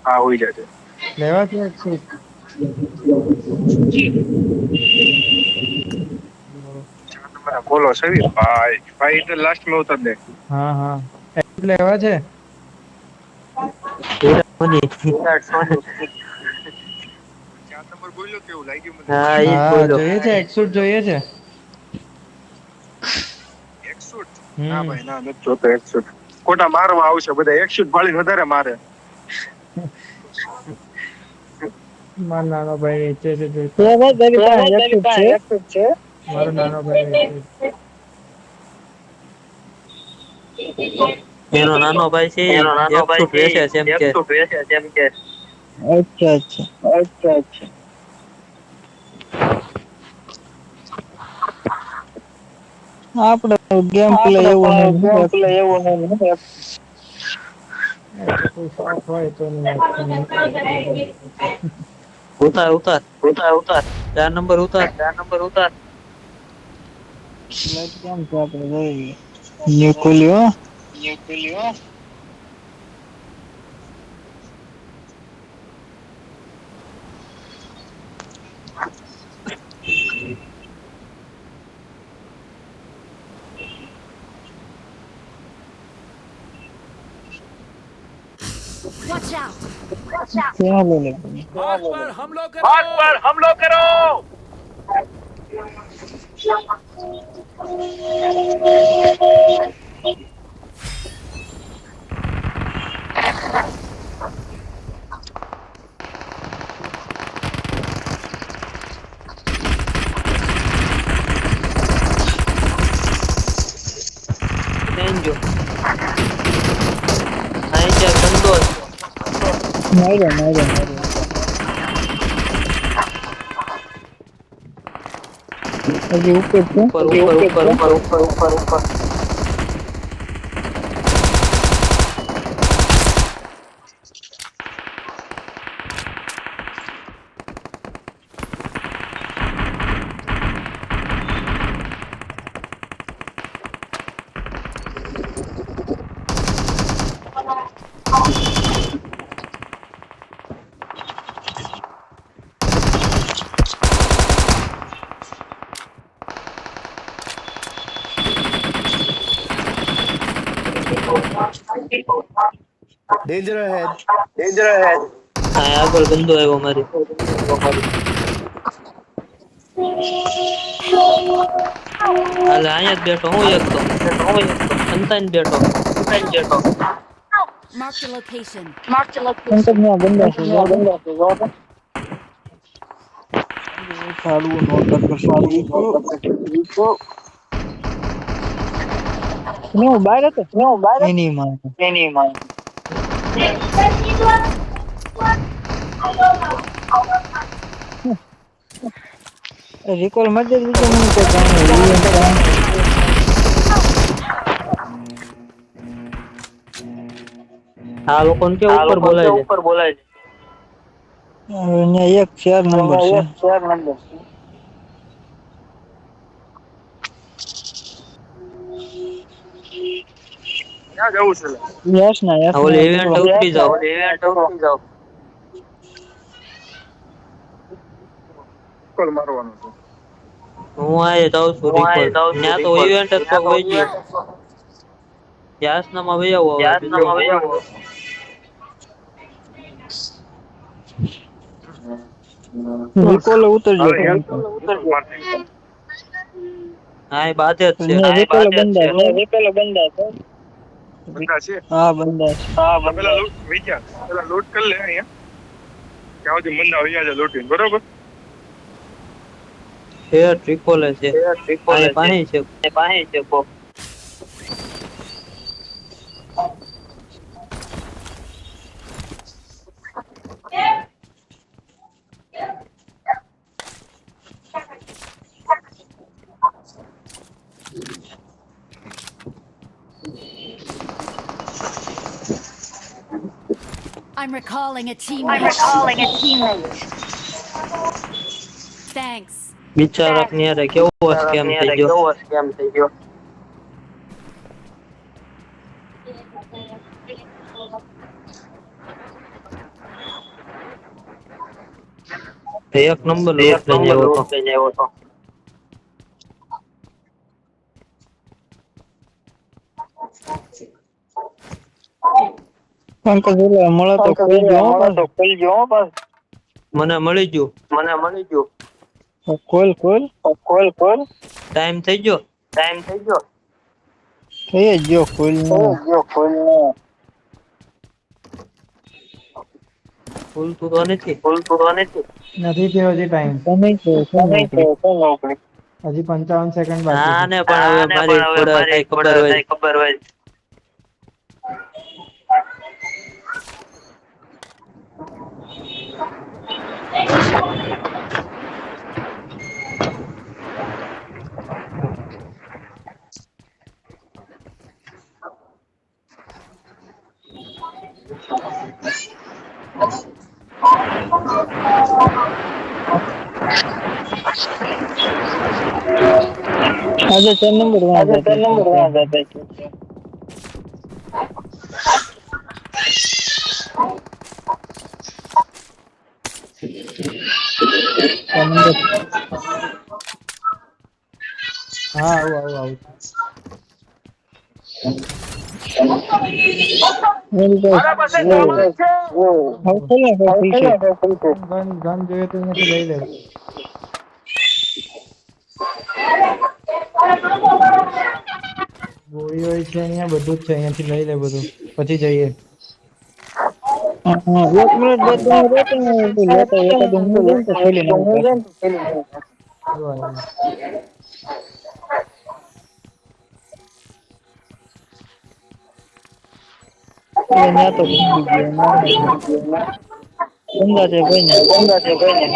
હા હોઈ જશે. લેવા છે એક્સુટ. બોલો સવી ભાઈ ભાઈ તો લાસ્ટ મે ઉતર દે. હા હા એક્સુટ લેવા છે. વિરાટ કોહલી. 4 નંબર બોલ્યો કેવું લાગ્યું મને. હા જોઈએ છે એક્સુટ જોઈએ છે. એકસુટ ના હમ ભાઈ ના નથી જોતો એકસુટ. ખોટા મારવા આવશે બધા એકસુટ પાળી વધારે મારે. માર નાનો ભાઈ વેચે છે જોઈતો એ હોય તો. ભાઈ તારી પાસે તારી એકસુટ છે. પાસે એકસુટ છે. મારો નાનો ભાઈ વેચે છે. એનો નાનો ભાઈ છે એનો નાનો ભાઈ એકસુટ છે વેચે છે એમ કે. એકસુટ વેચે છે એમ કે. અચ્છા અચ્છા. અચ્છા અચ્છા. આપડે ગેમ પ્લે આપડે એવું પણ નઈ. ગેમ પ્લે એવું નહી. એ તો કોઈ શોખ હોય તો એની વાત છે નહી તો પછી કઈ રીતે. ઉતાર ઉતાર ઉતાર ઉતાર 4 નંબર ઉતાર. 4 નંબર ઉતાર. લાઈટ કેમ છે આપડે જોઈએ ન્યુ ખોલ્યું હો. ન્યુ ખોલ્યું હો. Watch out! ક્યાં બોલે. ભાગ પર હમલો કરો. બેન જો. આય ક્યાં બંદો છે. માર્યો માર્યો માર્યો. હજી ઉપર છે. ઉપર ઉપર ઉપર ઉપર ઉપર ઉપર ઉપર. Danger ahead. Danger ahead. હા આગળ બંદો આવ્યો મારી. હાલે અહીંયા જ બેઠો હું એક તો સંતાઈને બેઠો. Marked a location. પંકજ ના બંદા છે જો. બંધ સાડવું નોટર કરશે ઠીક. હું બહાર હતો એની માં. એની માં. રિકોલ મત દે બીજો મને કોઈ કામ ઈવેન્ટ કામ. આ લોકોને કે આ ઉપર લોકો કે બોલાય છે. ઉપર બોલાય છે. અહીંયા એક 4 નંબર છે. એક 4 નંબર છે. ક્યાં જવું છે. યસ ના યસ જાવ. ના પકડો. કોલ મારવાનું છે. હું આયે જાઉં છું હું રિકોલ અહીં જાઉં છું ત્યાં તો રિકોલ ઇવેન્ટ જ તો ત્યાં તો હોય ગયું. યાસનામાં વઈ આવો હવે બીજું હું. રિકોલ ઉતરજો હવે ફોન પર. હા હા એ બાધે જ છે. એ રિકોલ બાજુ જ છે. બંદા છે. પેલો બંદા છે. બંદા છે. હા બંદા છે. હા પેલા લૂટ વિચાર પેલા લૂટ કરી લે અહીંયા. ત્યાં સુધી બંદા વૈયા છે લૂટીને બરોબર. છે ટ્રિકોલે છે. ત્રિકોલે આ છે. પાહે છે. એ પાસે છે કોક. I'm recalling a I'm teammate. recalling a teammate. Thanks. બિચારક ની હારે કેવો સ્કેમ થઈ ગયો. કેવો સ્કેમ થઈ ગયો. એક નંબર લૂટ લઈને આવ્યો તો. પંકજ ઓલા મળે તો કોઈ ગયો પાછો. મને મળી ગયું. કોલ ટાઈમ થઈ ગયો. થઈ જ ગયો કોલ ફૂલ તો નથી. નથી થયો હજી ટાઈમ હજી 55 સેકન્ડ બાકી હા છે. ને પણ હવે મારી થોડા કઈ ખબર હોય. આજે 4 નંબર વहाँ जाता है हाँ आओ मेरे पास वो गन જોઈએ તો નથી લઈ લે ગોળી હોય છે અહીંયા બધું જ છે અહીંયાથી લઈ લે બધું પછી જઈએ હા 1 મિનિટ બધા રહેતો તો લેતા એકાદ મિનિટ તો ખેલી નાખો અહીંયા તો બંદા છે કોઈ નહીં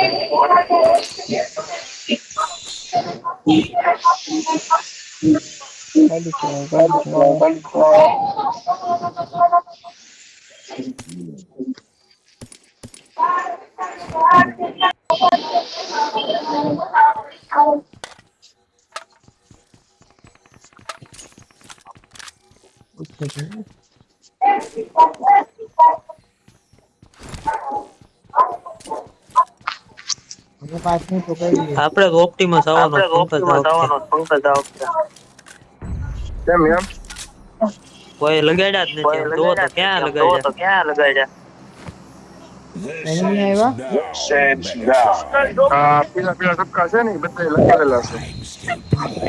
આપણે ઓપ્ટિમસ આવવાનો પંકજ કેમ એમ કોઈ લગાડ્યા જ નથી જો તો ક્યાં લગાડ્યા એનિમી આવ્યા પીલા ધબકા છે ને બધા લગાવેલા છે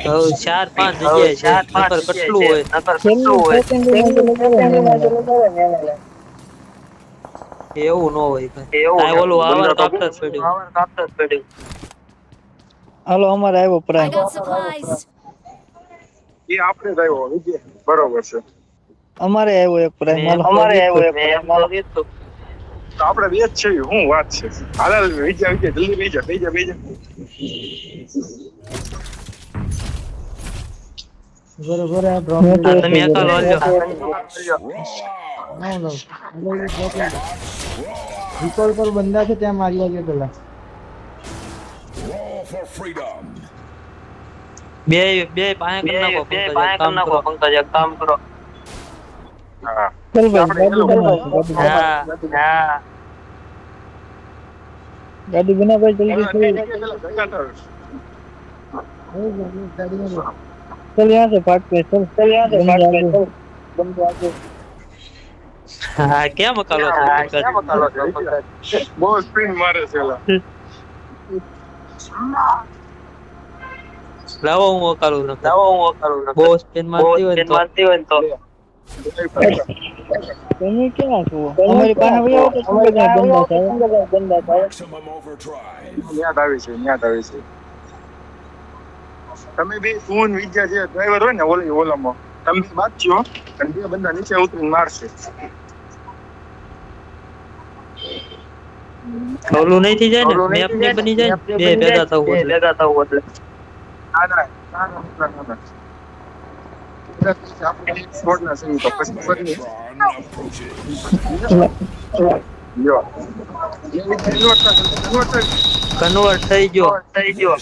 હવે 4-5 જગ્યાએ છે નકર કેટલું હોય એવું ન હોય આ ઓલું આવર કાપ્ટર પડ્યું હાલો અમારે આવ્યો I પ્રાઇમ got supplies. એ આપણે જ આવ્યો વિજય બરોબર છે અમારે આવ્યો એક પ્રાઇમ તો આપણે બે જ છે શું વાત છે હાલ વિજય જલ્દી બેજા બરોબર આ ડ્રોપ તમે એકલ વાળજો નો રિકોલ પર બંદા છે ત્યાં મારી વાગે પેલા બે પાસે કરી નાખો પંકજ એક કામ કરો હા ચલ ભાઈ ગાડી બના ભાઈ જલ્દી चल यहाँ से भाग पे चल बंद आगे હા કેમ કાલો છો બહુ સ્પિન મારે છે એલા લાવો હું કાલું ન બહુ સ્પિન મારતી હોય તો તમે ક્યાં છો અમારી પાસે આવ્યો તો બંદા થાય યાદ આવી છે તમે બે ફોન વિજ્યા જે ડ્રાઈવર હોય ને ઓલામાં તમે વાત છો અને બે બંદા નીચે ઉતરીને મારશે ઓલું નહીં થઈ જાય ને મેપ ને બની જાય બે ભેગા થવું એટલે ના આપણે સ્પોર્ટ ના સહી તો પછી ફરી યો કન્વર્ટ થઈ ગયો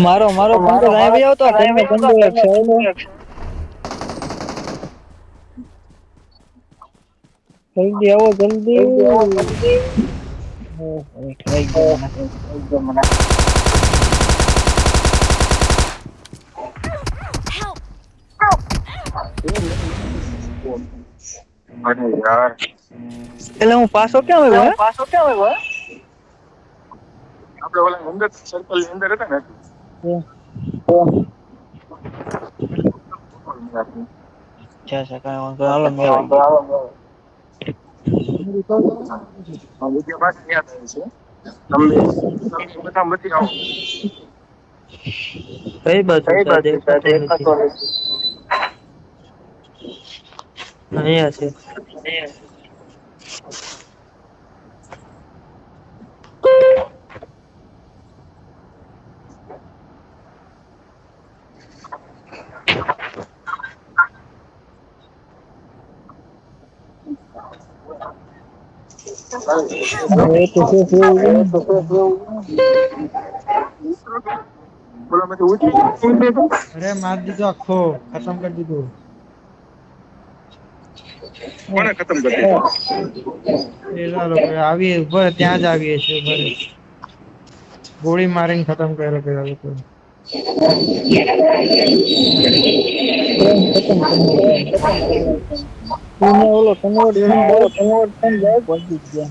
મારો પંકજ આવી આવતો તમે બંદો જલ્દી આવો જલ્દી ખાઈ ગયો મને. Help! અરે યાર એટલે હું પાછો ક્યાં આવ્યો હે? આપણે ઓલા અંદર સર્કલ ની અંદર હતા ને અચ્છા અચ્છા કાંઈ વાંધો નહીં. હાલો મેળવી. વિદ્યા પાસે યાદ આવે છે તમે બધા બધી આવો કઈ બાજુ છે? દેખાતો નથી. અહીંયા છે. બોલો મેં ઉઠી અરે માર દીધો આખો ખતમ કરી દીધું. કોને ખતમ કરી દીધું? એ લોકો આવી ઉભા ત્યાં જ આવીએ છે ઉભા ગોળી મારીને ખતમ કર્યો પેલા લોકો. ઓલો કન્વર્ટ થઈ જાય પહોંચી ગયા.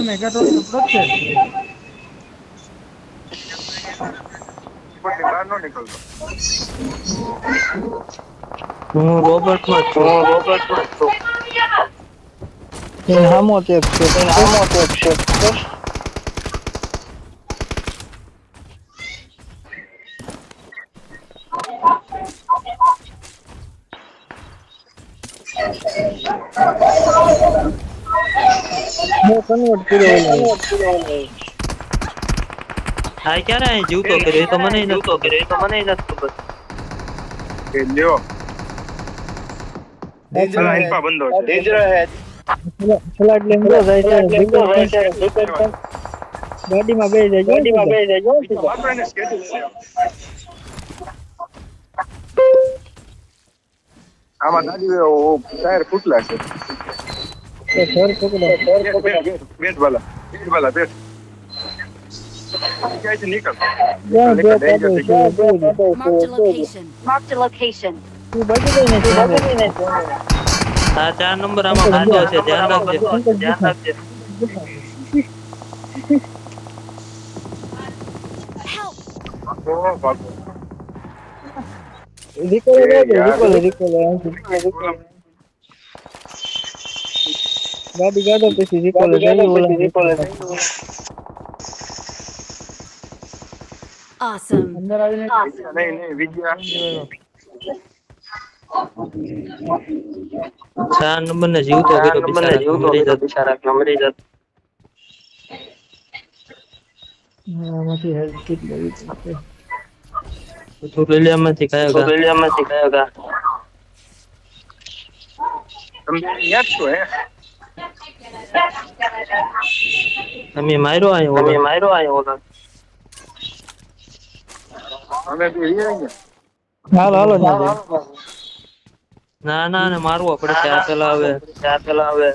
મેગાટ્રોન આપણો જ છે. કોઈની બહાર ન નીકળતો હું રોબોટ માં છું. હામો ટેપ છે. કન્વર્ટ કર્યો. આ ક્યારે અહીં જીવતો કર્યો એ તો મને નથી ખબર. એ લ્યો અલ્પા બંધો છે ફ્લાઇટ લઈને જાય છે. ગાડીમાં બેસી જાય. વાપરે ને સ્કેડ્યુલ આમાં ગાડી ટાયર ફૂટલા છે બેટ વાલા બેટ ક્યાંથી નીકળ Marked a location. આ 4 નંબર આમાં વાંધો છે. ધ્યાન રાખજે. Help! ગાડી ગાડો પછી રિકોલ Awesome. અંદર આવીને નહીં વિદ્યા 4 નંબર ને જીવતો કર્યો બિચારા મરી જતો. આમાંથી હેલ્પ કીટ લેવી પડશે. તું રેલિયામાંથી કયો ગા તમે યાદ છો હે અમે માર્યો આયો ઓલા અમે બી રહ્યા ને હાલો ના ને મારવો પડે છે. આ પેલા હવે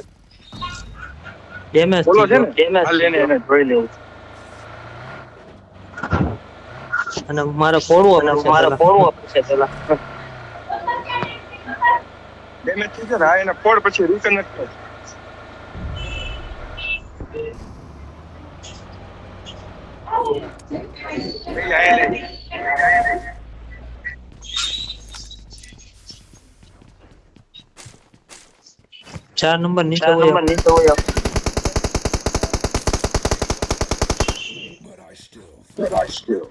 ડેમેજ બોલો છે ને ડેમેજ હાલ એને જોઈ લેવું અને મારે ફોડવો પડશે પેલા. ડેમેજ થઈ જાય હા એને ફોડ પછી રિકનેક્ટ કર ચાર નંબર નીચે હોય. But I still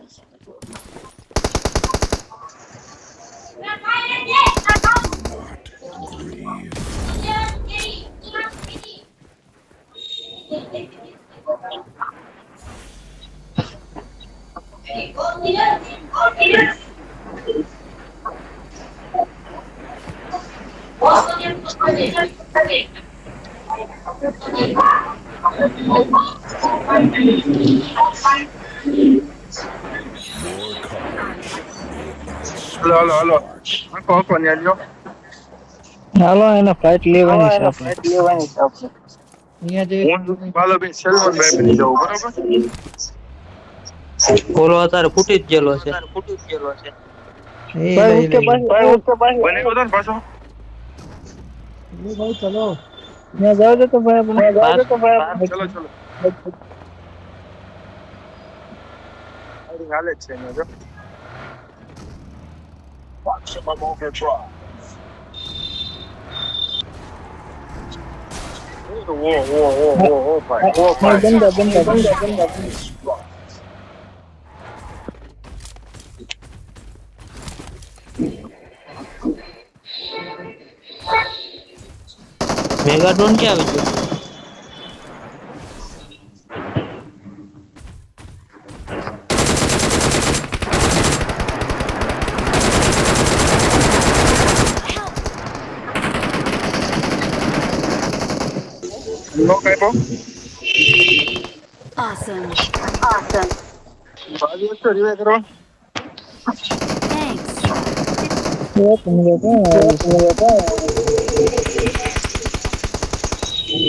Hello. Ako niya. હાલો એને ફ્લાઇટ લેવાની છે આપણે. અહીંયા જે હું બાલાભાઈ સેલવન ભાઈ બની જાઉં બરોબર. ઓલો અત્યારે ફૂટી જ ગયેલો છે. એ લઈ લઈ બનાવ્યો હતો ને પાછો. ભાઈ ચલો ત્યાં જાવ દે તો ભાઈ આપણે ચલો ચલો હાલે જ છે અહીંયા જો. ઓ ભાઈ ઓ ભાઈ. બંધા મેગાડ્રોન ક્યાં આવી ગયો? લોક આપ્યો. Awesome. Awesome. બાજી વસ્તુ રિવાઇવ કરવા. Thanks.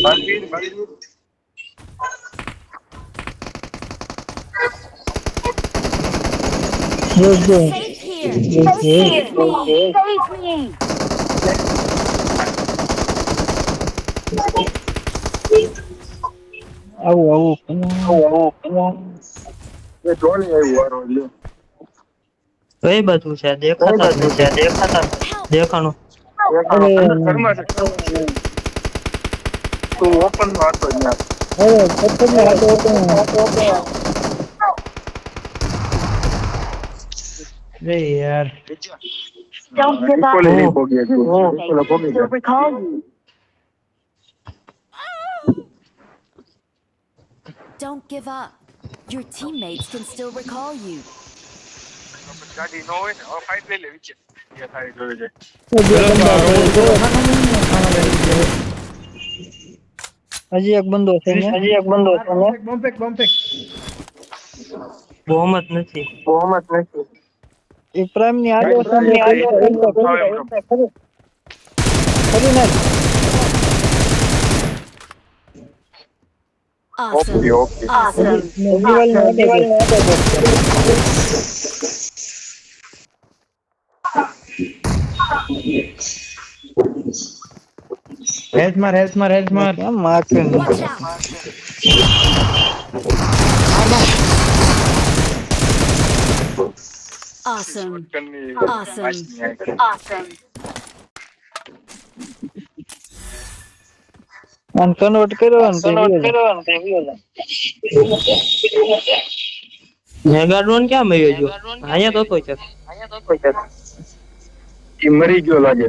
બાજી Save here. Save me. Save me. આવું એ ડ્રોની આવ્યું વારો લ્યો. કઈ બાજુ છે? દેખાતા જ નથી. દેખાણું. ઘરમાં છે. તું ઓપન માં હતો જ ના. રે યાર Don't give up. કોલે નહીં ભોગી ગયો. કોલે ભોગી ગયો. Recall you. Don't give up. Your teammates can still recall you. ગાડી ન હોય ને હવે ફાઇટ લઈ લે વિચાર. જે થાય જોઈ જાય. હજી એક બંદો છે ને બમ્પેક બોમ જ નથી. એ પ્રાઇમ ની આગળ ખરી ને Awesome. ઓકે. Awesome. દિવાલ ની આગળ હેલ્થ માર કેમ મારશે Watch out. Awesome. Kanni Awesome. Awesome. આન કન્વર્ટ કર્યો ને મેગાડ્રોન ક્યાં મર્યો ગયો? અહીંયા તો કોઈ છે. એ મરી ગયો લાગે.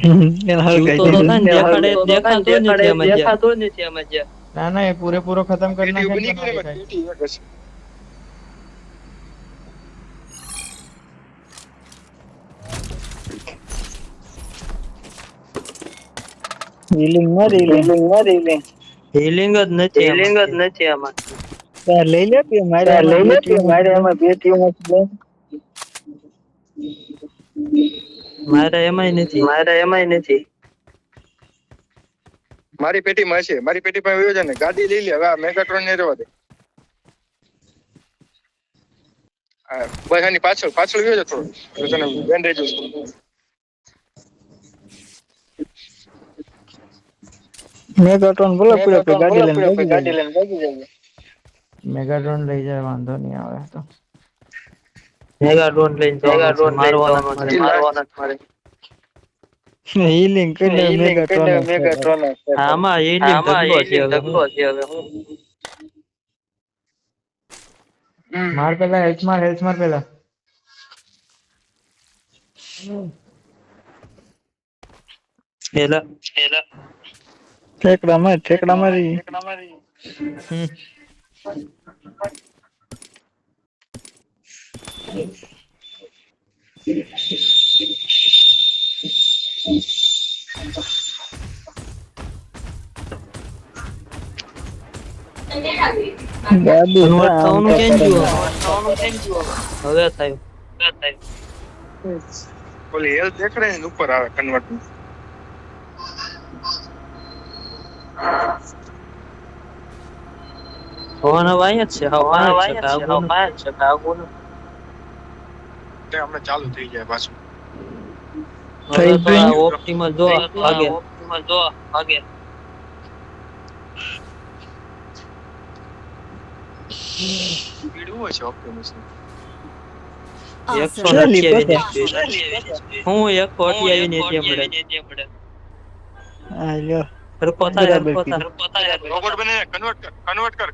જીવતો તો થાય ને, દેખાતો જ નથી આમાં જ્યાં. ના ના એ પૂરેપૂરો ખતમ કરી પેટી બની નાખે ગઈ ને પેટી એક હશે. હીલિંગ હિલિંગ જ નથી આમાં. લઈ લે કે મારે એમાં બે ટીમ છે મારે એમાંય નથી. મારી પેટીમાં છે. મારી પેટી પાસે વયો જાય ને ગાડી લઈ લે. હવે આ મેગાટ્રોન ને રહેવા દે. બસ આની પાછળ વયો જાય થોડો. એટલે તને બેન્ડેજ મેગાટ્રોન બોલો પૂરો પે ગાડી લઈને ભાગી જાય મેગાટ્રોન લઈ જાય વાંધો નહીં આવે તો મેગાડ્રોન લઈને મારવાના મારે. હીલિંગ કરીને મેગાટ્રોન આમાં હિલિંગ ધગલો છે હવે. માર પેલા હેલ્થ માર પેલા પેલા ઠેકડા મારી ગાડી કન્વર્ટ થવાનું કેમ જુઓ? હવે થયું. ઓલી હેલ્થ દેખાડે ને ઉપર આવે કન્વર્ટ. ભવન હવે અહીંયા જ છે હાવ પાંચ છે આગળ તે હમણાં ચાલુ થઈ જાય પાછું. હવે તો થઈ આ ગયું. ઓપ્ટિમલ જો ભાગે સ્પીડ હોય છે ઓપ્ટિમસ ની. Awesome. 128 હું 128 ને જે મળે હા લ્યો સરખો થાય બરાબર સરખો થાય રોબોટ બને કન્વર્ટ કર.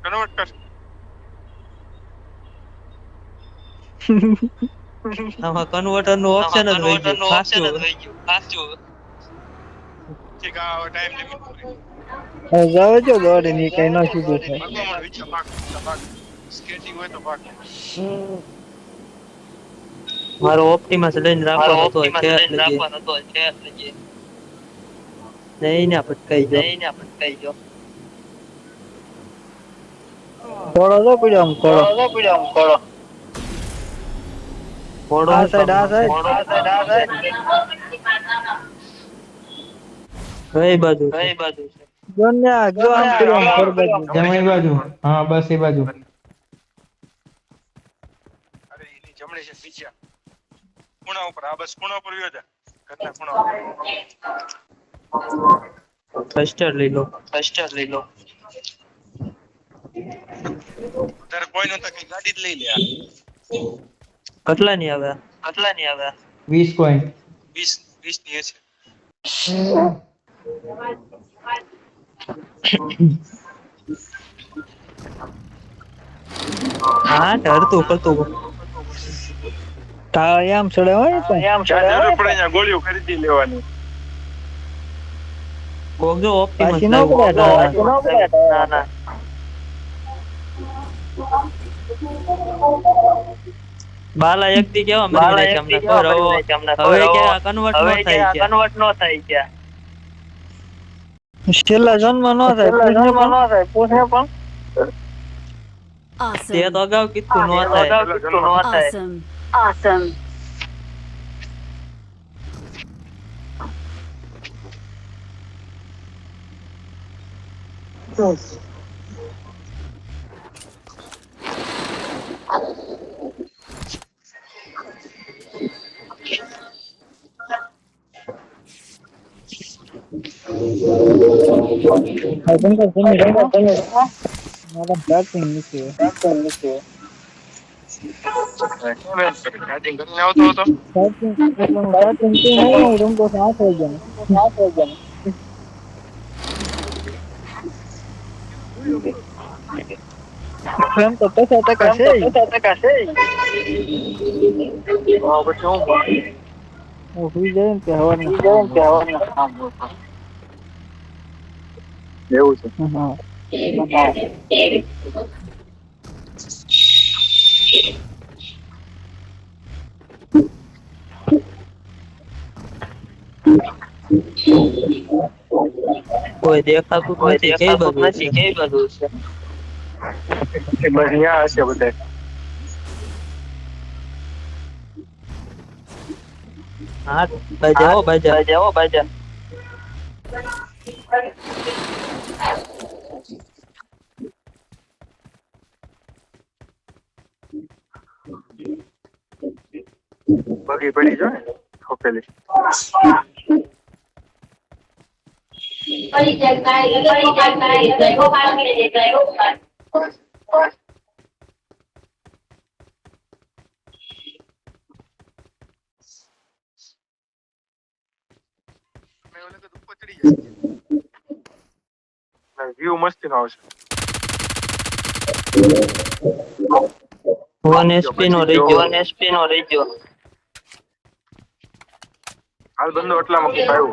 આમાં કન્વર્ટર નું ઓપ્શન જ રહી ગયું સાચું ઠીક આ ટાઈમ લિમિટ પૂરી. હવે જાવ જો દોડે ની કઈ ન સીધું થાય ભગવાન વિચાર ભાગ સ્કેટિંગ હોય તો ભાગ. મારો ઓપ્ટિમસ લઈને રાખવાનો હતો છે નહીં ને પટકાઈ ગયો થોડો તો પડ્યો આમ થોડો ઘોડો આ હું સાઈડ કામનો? કઈ બાજુ છે? જો ને આ જો આમ પડ્યો આમ ફર બાજુ જમણી બાજુ હા બસ એ બાજુ અરે એની જમણી છે બીજા ખૂણા ઉપર. આ બસ ખૂણા ઉપર વ્યો જા. ઘરના ખૂણા ઉપર. કસ્ટર લઈ લો તારે કોઈ નતા કઈ ગાડી જ લઈ લે. કેટલા ની આવે 20 કોઈન 20 ની હશે. હા ડરતું કરતું તા આમ ચડે હોય તો જ્યાં જરૂર પડે ત્યાં ગોળીઓ ખરીદી લેવાની. કોક જો ઓપ્ટિમસ પાછી ન પડે ના બાલા એક દી કેવા મરી જાય છે અમને ખબર હવે કે કન્વર્ટ નો થાય છે છેલ્લા જન્મ ન થાય પૂછને પણ તે તો Awesome. અગાઉ કીધું નો થાય Awesome. આ બંદર તમે મારા ચાર્જિંગ નથી ચાર્જિંગ કરીને આવતો હતો. ચાર્જિંગ કે હું રૂમ તો 8 વાગ્યા ફ્રેમ તો 50% છે હું સુઈ જાય ને તે હવારમાં એવું છે. હા કોઈ દેખાતું નથી કઈ બાજુ છે બસ ત્યાં હશે બધા. હા બાજા બગી પડી જો ને ઠોકેલી. ઉપર ચડી જાય વ્યૂ મસ્તી નો આવશે. 1 HP નો રહી ગયો હાલ બંધો એટલામાં આવ્યું.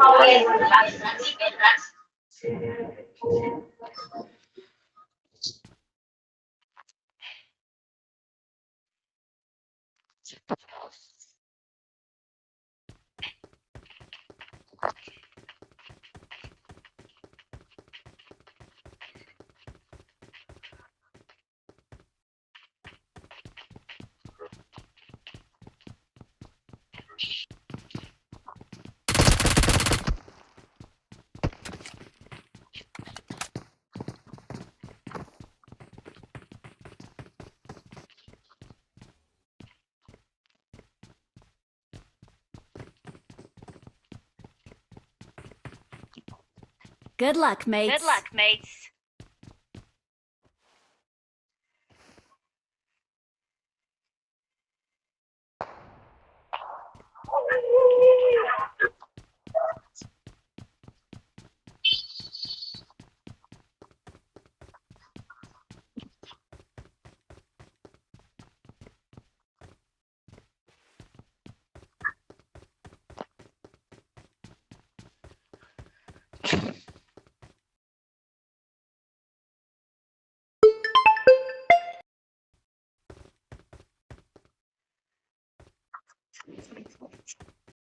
Good luck, mates.